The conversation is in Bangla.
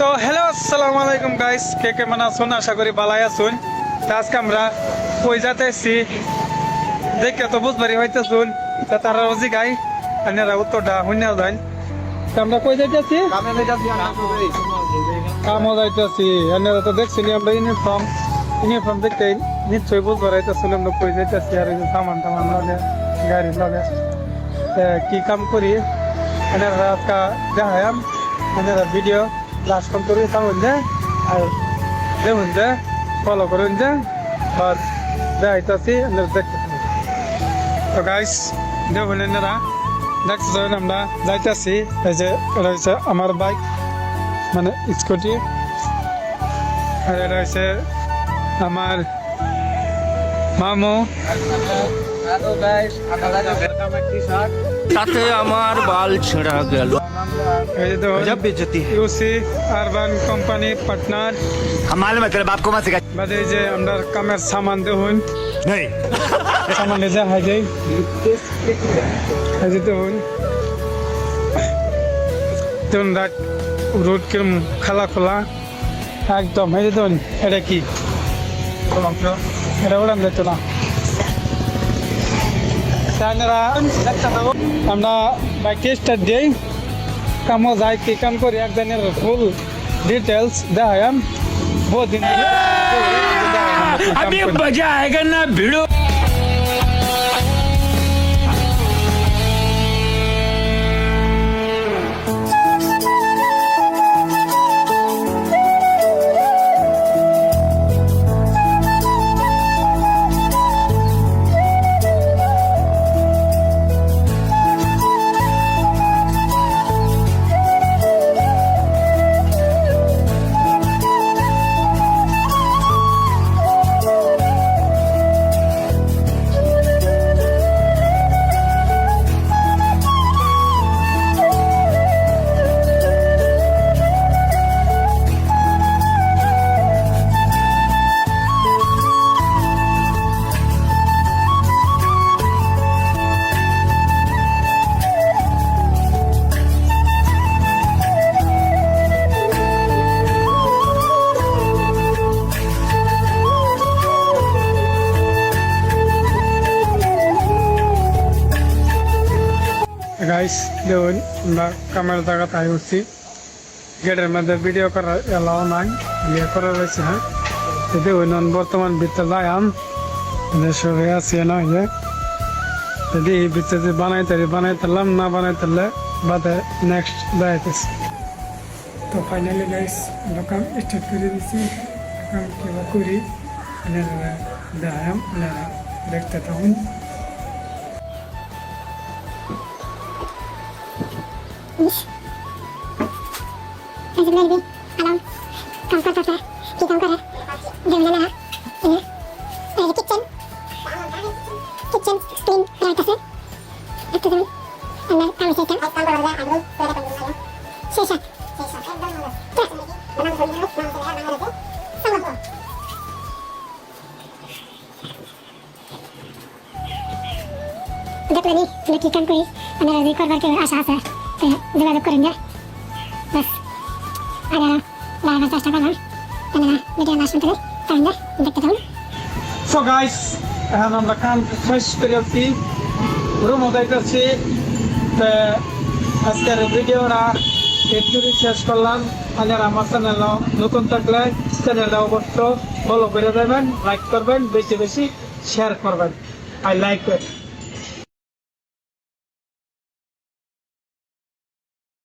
তো হ্যালো আসসালামু আলাইকুম গাইস, কে কেমন আছেন? আশা করি ভালোই আছেন। আজকে আমরা কই যাইতেছি দেখে তো বুঝবারই হইতেছুন, তা তারা রোজি গাই আপনারা উত্তরটা শুনে যান। আমরা কই যাইতেছি? কামও যাইতেছি। আপনারা তো দেখছেন আমরা ইউনিফর্ম দেখতে নিশ্চয়ই বুঝবার হইতেছেন আমরা কই যাইতেছি। আর এই যে সামান টামান লাগে গাড়ির লাগে কি কাম করি আপনারা আজকে দেখায়াম। আপনারা ভিডিও লাস্ট কম করে থাকুন যে আর দেখুন যে ফলো করুন যে আর দেখাইতেছি আপনারা দেখতে থাকুন। তো গাইস দেখুন আপনারা দেখতেছেন আমরা যাইতেছি। এই যে এটা হচ্ছে আমার বাইক মানে স্কুটি, আর এটা হচ্ছে আমার মামু। তাতে আমার বাল ছেঁড়া গেল। ইউসি আরবান কোম্পানি পার্টনার मालूम है तेरे बाप को मत सिखा। বাদে এই যে আমরা কামের সামান দেখুন नहीं সামান যে হাই যাই এই যে দেখুন দেখুন রোড কিরম খালা খোলা একদম। এই যে দেখুন এটা কি এটা উড়ান যেত না। আমরা বাইকে স্টার্ট দিই, কামও যাই কি কাম করি একজনের ফুল ডিটেলস দেখাম। বহুত দিন अभी मजा आएगा ना भिड़ो। গাইস দেখুন আমরা কামের জায়গা তাই উঠছি। গেটের মধ্যে ভিডিও করার এলাও নাই, বিয়ে করা রয়েছে। হ্যাঁ দেখুন বর্তমান ভিতরে যাইম সরে আছে না যে যদি এই ভিতরে বানাইতাম না বানাইতালে বাদে নেক্সট যাইতেছি। তো ফাইনালি গাইস আমরা কাম স্টার্ট করে দিচ্ছি। কাম কিবা করি দেখাম, দেখতে থাকুন। ऐसे मेरे भी अलार्म काम करता था कि काम कर रहा जो मैंने ना ये किचन क्लीन रहता है एक तो अंदर काम से काम कर रहा है अंदर पूरा काम कर रहा है शीशा देख लेनी लड़की काम कोई अंदर भी कर के आशा है तो जोगाजोग करेंगे बस আরে লাইভে চেষ্টা করলাম আপনারা ভিডিও লাস্ট পর্যন্ত তাহলে দেখতে থাকুন। সো গাইস এখন আমরা কাম শেষ করে আসছি, রুমও যাইতেছি। তো আজকের ভিডিওটা একটু শেষ করলাম। আপনারা আমার চ্যানেল নতুন থাকলে চ্যানেলটা অবশ্য ফলো করে দেবেন, লাইক করবেন, বেশি বেশি শেয়ার করবেন। I like it.